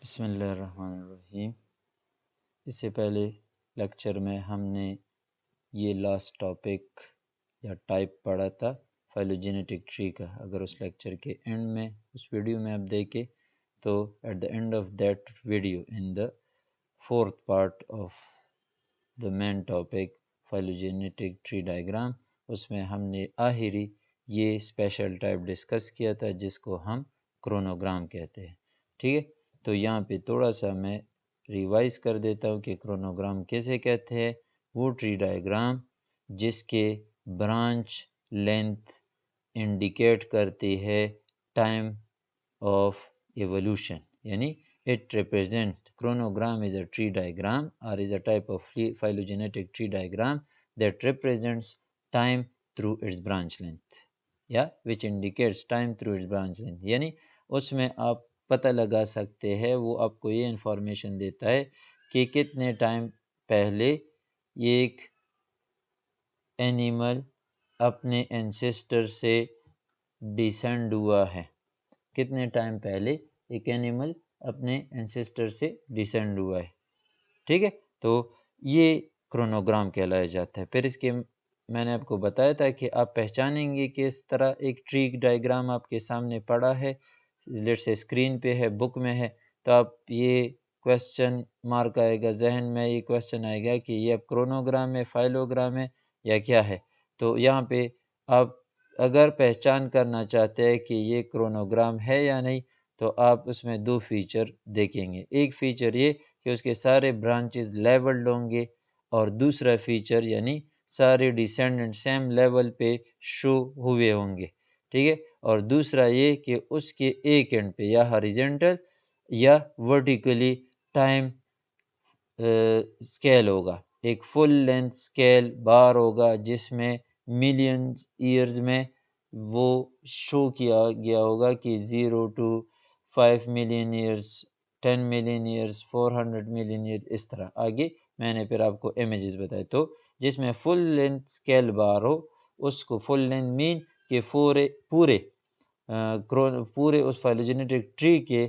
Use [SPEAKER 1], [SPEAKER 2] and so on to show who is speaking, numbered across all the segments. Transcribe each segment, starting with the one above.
[SPEAKER 1] بسم اللہ الرحمن الرحیم۔ اس سے پہلے لیکچر میں ہم نے یہ لاسٹ ٹاپک یا ٹائپ پڑھا تھا فائلوجینیٹک ٹری کا۔ اگر اس لیکچر کے اینڈ میں اس ویڈیو میں آپ دیکھیں تو at the end of that video in the fourth part of the main topic phylogenetic tree diagram, اس میں ہم نے آخری یہ اسپیشل ٹائپ ڈسکس کیا تھا جس کو ہم کرونوگرام کہتے ہیں۔ ٹھیک ہے، تو یہاں پہ تھوڑا سا میں ریوائز کر دیتا ہوں کہ کرونوگرام کیسے کہتے ہیں۔ وہ ٹری ڈائیگرام جس کے برانچ لینتھ انڈیکیٹ کرتی ہے ٹائم آف ایولوشن، یعنی it represent chronogram is a tree diagram or is a type of phylogenetic tree diagram that represents time through its branch length which indicates time through its branch length، یعنی اس میں آپ پتہ لگا سکتے ہیں، وہ آپ کو یہ انفارمیشن دیتا ہے کہ کتنے ٹائم پہلے ایک اینیمل اپنے انسیسٹر سے ڈیسینڈ ہوا ہے، کتنے ٹائم پہلے ایک اینیمل اپنے انسیسٹر سے ڈیسینڈ ہوا ہے۔ ٹھیک ہے، تو یہ کرونوگرام کہلایا جاتا ہے۔ پھر اس کے میں نے آپ کو بتایا تھا کہ آپ پہچانیں گے کہ اس طرح ایک ٹری ڈائیگرام آپ کے سامنے پڑا ہے، لیٹ سے اسکرین پہ ہے، بک میں ہے، تو آپ یہ کویسچن مارک آئے گا ذہن میں، یہ کویسچن آئے گا کہ یہ اب کرونوگرام ہے، فائلوگرام ہے یا کیا ہے۔ تو یہاں پہ آپ اگر پہچان کرنا چاہتے ہیں کہ یہ کرونوگرام ہے یا نہیں تو آپ اس میں دو فیچر دیکھیں گے۔ ایک فیچر یہ کہ اس کے سارے برانچز لیولڈ ہوں گے، اور دوسرا فیچر یعنی سارے ڈیسینڈنٹ سیم لیول پہ شو ہوئے ہوں گے۔ ٹھیک ہے، اور دوسرا یہ کہ اس کے ایک اینڈ پہ یا ہاریزنٹل یا ورٹیکلی ٹائم اسکیل ہوگا، ایک فل لینتھ اسکیل بار ہوگا جس میں ملینز ایئرز میں وہ شو کیا گیا ہوگا کہ 0 to 5 million years, 10 million years, 400 million years, اس طرح آگے میں نے پھر آپ کو امیجز بتائے۔ تو جس میں فل لینتھ اسکیل بار ہو اس کو فل لینتھ مین کہ پورے اس فائلوجینیٹک ٹری کے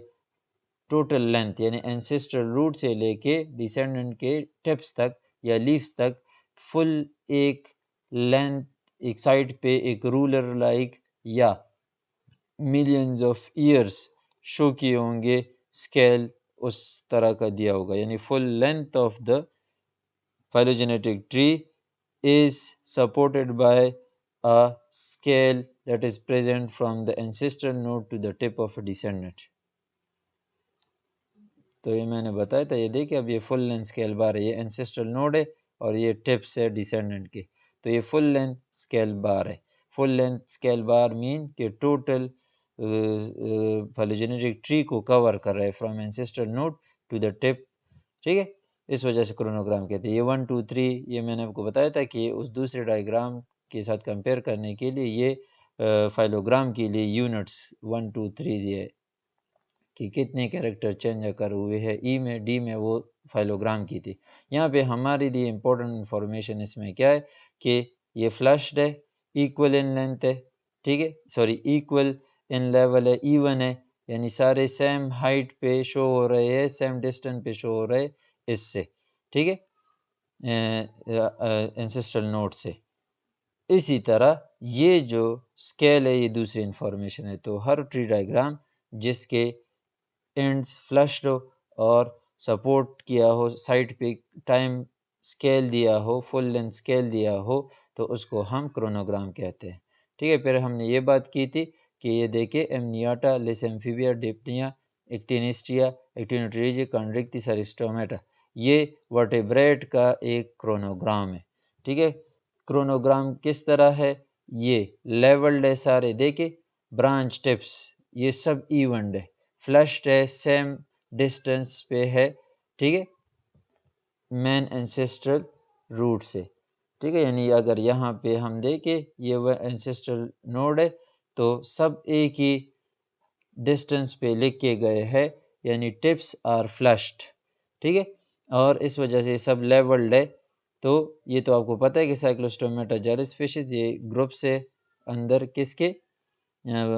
[SPEAKER 1] ٹوٹل لینتھ یعنی اینسیسٹرل روٹ سے لے کے ڈیسینڈنٹ کے ٹپس تک یا لیفز تک فل ایک لینتھ ایک سائڈ پہ ایک رولر لائک یا ملینز آف ایئرز شو کیے ہوں گے، اسکیل اس طرح کا دیا ہوگا، یعنی full length of the phylogenetic tree is supported by a scale that is present from the ancestral node to the tip of a descendant۔ تو یہ میں نے بتایا تھا، یہ دیکھیں اب یہ فل لینتھ اسکیل بار ہے، یہ انسیسٹرل نوڈ ہے اور یہ ٹپس ہے ڈیسینڈنٹ کے، تو یہ فل لینتھ اسکیل بار ہے۔ فل لینتھ اسکیل بار مین کہ ٹوٹل پھائلوجینیٹک ٹری کو کور کر رہا ہے فرام انسیسٹرل نوڈ ٹو دا ٹپ۔ ٹھیک ہے، اس وجہ سے کرونوگرام کہتے ہیں۔ یہ 1 2 3 یہ میں نے آپ کو بتایا تھا کہ اس دوسرے ڈائیگرام کے ساتھ کمپیئر کرنے کے لیے یہ فائلوگرام کے لیے یونٹس 1 2 3 یہ کہ کتنے کیریکٹر چینج کر ہوئے ہیں، ای میں ڈی میں، وہ فائلوگرام کی تھی۔ یہاں پہ ہمارے لیے امپورٹنٹ انفارمیشن اس میں کیا ہے کہ یہ فلشڈ ہے، ایکول ان لینتھ ہے، ٹھیک ہے، ایکول ان لیول ہے، ایون ہے، یعنی سارے سیم ہائٹ پہ شو ہو رہے ہیں، سیم ڈسٹنس پہ شو ہو رہے ہیں اس سے، ٹھیک ہے، انسیسٹرل نوڈ سے۔ اسی طرح یہ جو اسکیل ہے یہ دوسری انفارمیشن ہے۔ تو ہر ٹری ڈائیگرام جس کے اینڈز فلشڈ ہو اور سپورٹ کیا ہو سائٹ پہ ٹائم اسکیل دیا ہو، فل لینتھ اسکیل دیا ہو، تو اس کو ہم کرونوگرام کہتے ہیں۔ ٹھیک ہے، پھر ہم نے یہ بات کی تھی کہ یہ دیکھیں ایمنیاٹا، لیسیمفیبیا، ڈپنیا، ایکٹینسٹیا، ایکٹینوٹریجی، کانڈرکتی، سرسٹومیٹا، یہ ورٹیبریٹ کا ایک کرونوگرام ہے۔ ٹھیک ہے، کرونوگرام کس طرح ہے، یہ لیولڈ ہے، سارے دیکھیں برانچ ٹپس یہ سب ایونڈ ہے، فلشڈ ہے، سیم ڈسٹنس پہ ہے، ٹھیک ہے، مین انسیسٹرل روٹ سے۔ ٹھیک ہے، یعنی اگر یہاں پہ ہم دیکھیں یہ وہ انسیسٹرل نوڈ ہے تو سب ایک ہی ڈسٹنس پہ لکھے گئے ہیں، یعنی ٹپس آر فلشڈ، ٹھیک ہے، اور اس وجہ سے سب لیولڈ ہے۔ تو یہ تو آپ کو پتہ ہے کہ سائکلوسٹومیٹا جیلس فشز یہ گروپ سے اندر کس کے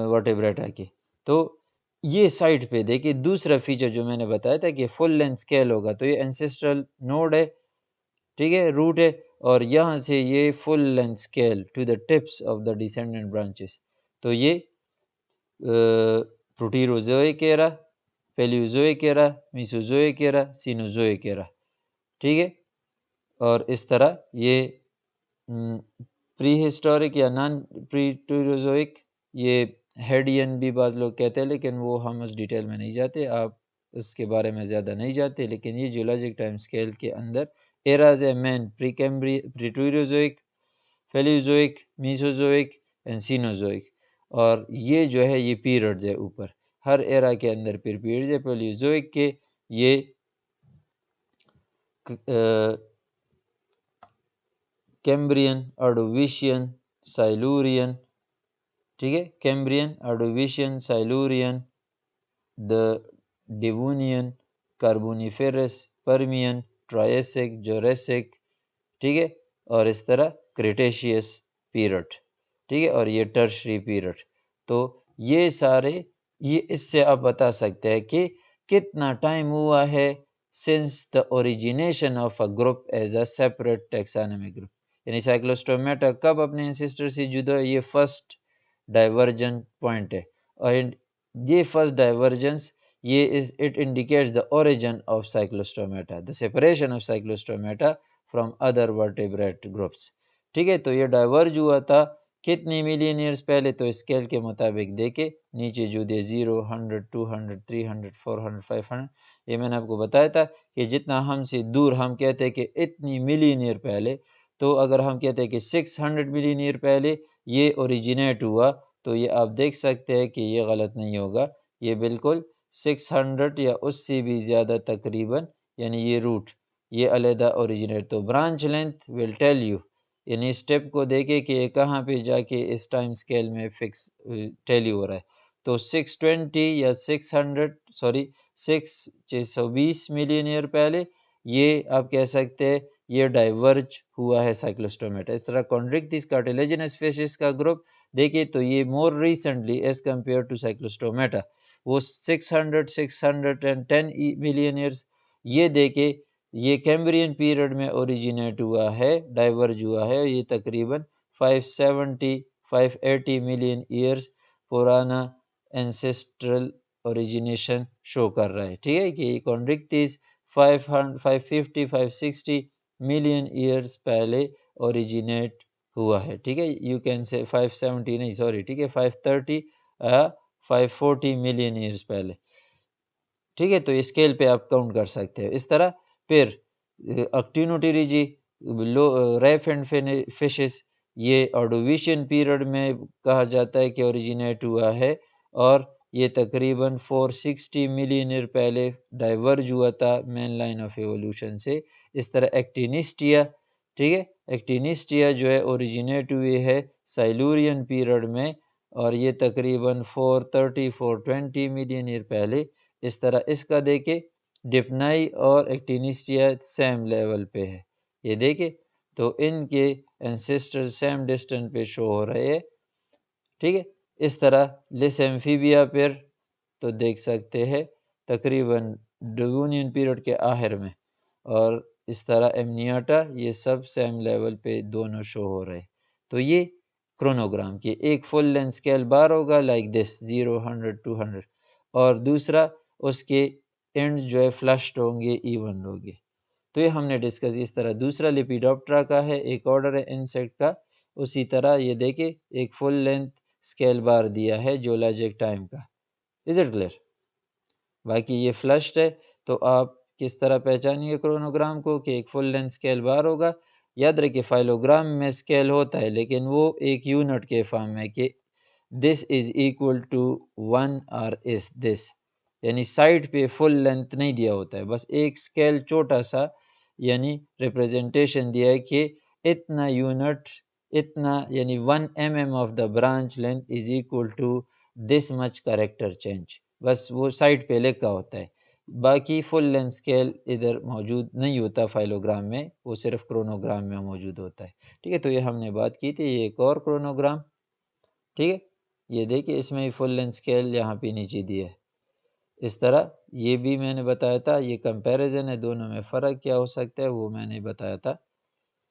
[SPEAKER 1] ورٹیبریٹا کے۔ تو یہ سائٹ پہ دیکھیں دوسرا فیچر جو میں نے بتایا تھا کہ فل لینتھ اسکیل ہوگا، تو یہ انسیسٹرل نوڈ ہے، ٹھیک ہے، روٹ ہے، اور یہاں سے یہ full length scale to the tips of the descendant branches, تو یہ پروٹیروزوئک ایرا، پیلیوزوئک ایرا، میسوزوئک ایرا، سینوزوئک ایرا، ٹھیک ہے، اور اس طرح یہ پری ہسٹورک یا نان پریٹوروزوئک، یہ ہیڈین بھی بعض لوگ کہتے ہیں، لیکن وہ ہم اس ڈیٹیل میں نہیں جاتے، آپ اس کے بارے میں زیادہ نہیں جاتے، لیکن یہ جیولوجک ٹائم اسکیل کے اندر ایراز ہے مین پریٹوروزوئک، پیلیوزوئک، میسوزوئک اینڈ سینوزوئک، اور یہ جو ہے یہ پیریڈز ہے اوپر، ہر ایرا کے اندر پھر پیریڈز ہے، پیلیوزوئک کے یہ کیمبرین، آرڈوویشین، سائلورین، ٹھیک ہے، کیمبرین، آرڈوویشین، سائلورین، ڈیوونین، کاربونیفیرس، پرمین، ٹرائیسک، جوریسک، ٹھیک ہے، اور اس طرح کریٹیشیس پیریڈ، ٹھیک ہے، اور یہ ٹرشری پیریڈ، تو یہ سارے، یہ اس سے آپ بتا سکتے ہیں کہ کتنا ٹائم ہوا ہے since the origination of a group as a separate taxonomic group، یعنی سائکلوسٹومیٹا کب اپنے انسسٹر سے جدا ہے، یہ فرسٹ ڈائیورجن پوائنٹ ہے، اور یہ فرسٹ ڈائیورجنس یہ it indicates the origin of cyclostomata, the separation of cyclostomata from other vertebrate groups، ٹھیک ہے، تو یہ ڈائیورج ہوا تھا کتنی ملین ایئرز پہلے، تو اسکیل کے مطابق دیکھے نیچے جو دے 0، 100، 200، 300، 400، 500، یہ میں نے آپ کو بتایا تھا کہ جتنا ہم سے دور ہم کہتے ہیں کہ اتنی ملین ایئر پہلے، تو اگر ہم کہتے ہیں کہ 600 ملین ایئر پہلے یہ اوریجنیٹ ہوا، تو یہ آپ دیکھ سکتے ہیں کہ یہ غلط نہیں ہوگا، یہ بالکل 600 یا اس سے بھی زیادہ تقریباً، یعنی یہ روٹ یہ علیحدہ اوریجنیٹ، تو branch length will tell you, یعنی اسٹیپ کو دیکھے کہ یہ کہاں پہ جا کے اس ٹائم سکیل میں فکس ٹیلی ہو رہا ہے، تو 620 یا 620 ملین ایئر پہلے یہ آپ کہہ سکتے ہیں یہ ڈائیورج ہوا ہے سائکلوسٹومیٹا۔ اس طرح کونڈرکٹس کارٹیلیجنس فشز کا گروپ دیکھیں تو یہ more recently as compare to Cyclostomata وہ 610 ملین ایئرز، یہ دیکھیں یہ کیمبرین پیریڈ میں اوریجنیٹ ہوا ہے، ڈائیورج ہوا ہے، یہ تقریباً 580 ملین ایئرز پرانا انسیسٹرل اوریجنیشن شو کر رہا ہے، ٹھیک ہے، کہ کونڈرکٹس 550 560 ملین ایئرز پہلے اوریجنیٹ ہوا ہے، ٹھیک ہے، یو کین سے 570 نہیں سوری، ٹھیک ہے، 530 540 ملین ایئرز پہلے، ٹھیک ہے، تو اسکیل پہ آپ کاؤنٹ کر سکتے ہیں۔ اس طرح پھر اکٹینوٹیریجی، ریف اینڈ فشز، یہ آرڈوویشین پیریڈ میں کہا جاتا ہے کہ اوریجنیٹ ہوا ہے، اور یہ تقریباً 460 ملین ایئر پہلے ڈائیورج ہوا تھا مین لائن آف ایوولوشن سے۔ اس طرح ایکٹینسٹیا، ٹھیک ہے، ایکٹینسٹیا جو ہے اوریجنیٹ ہوئی ہے سائلورین پیریڈ میں، اور یہ تقریباً 430 420 ملین ایئر پہلے۔ اس طرح اس کا دیکھیں ڈپنائی اور ایکٹینسٹیا سیم لیول پہ ہے، یہ دیکھیں تو ان کے انسسٹر سیم ڈسٹنس پہ شو ہو رہے ہیں، ٹھیک ہے۔ اس طرح لیس ایمفیبیا پر تو دیکھ سکتے ہیں تقریباً ڈیوونین پیریڈ کے آخر میں، اور اس طرح ایمنیاٹا، یہ سب سیم لیول پہ دونوں شو ہو رہے، تو یہ کرونوگرام کی ایک فل لینتھ اسکیل بار ہوگا لائک دس 0، 100، 200، اور دوسرا اس کے اینڈ جو ہے فلشڈ ہوں گے، ایون ہوں گے، تو یہ ہم نے ڈسکس۔ اس طرح دوسرا لیپیڈوپٹرا کا ہے، ایک آرڈر ہے انسیکٹ کا، اسی طرح یہ دیکھیں ایک فل لینتھ اسکیل بار دیا ہے جیولوجک ٹائم کا، از اٹ کلیئر؟ باقی یہ فلشڈ ہے، تو آپ کس طرح پہچانیں گے کرونوگرام کو کہ ایک فل لینتھ اسکیل بار ہوگا؟ یاد رکھیں فائلوگرام میں اسکیل ہوتا ہے لیکن وہ ایک یونٹ کے فارم میں کہ this is equal to 1 or is this، یعنی سائٹ پہ فل لینتھ نہیں دیا ہوتا ہے، بس ایک اسکیل چھوٹا سا یعنی ریپریزنٹیشن دیا ہے کہ اتنا یونٹ، اتنا یعنی 1 mm of the branch length is equal to this much character change, بس وہ سائٹ پہ لکھا ہوتا ہے، باقی فل لینتھ اسکیل ادھر موجود نہیں ہوتا فائلوگرام میں، وہ صرف کرونوگرام میں موجود ہوتا ہے، ٹھیک ہے۔ تو یہ ہم نے بات کی تھی، یہ ایک اور کرونوگرام، ٹھیک ہے، یہ دیکھیں اس میں فل لینتھ اسکیل یہاں پہ نیچے دیا ہے، اس طرح یہ بھی میں نے بتایا تھا، یہ کمپیریزن ہے، دونوں میں فرق کیا ہو سکتا ہے وہ میں نے بتایا تھا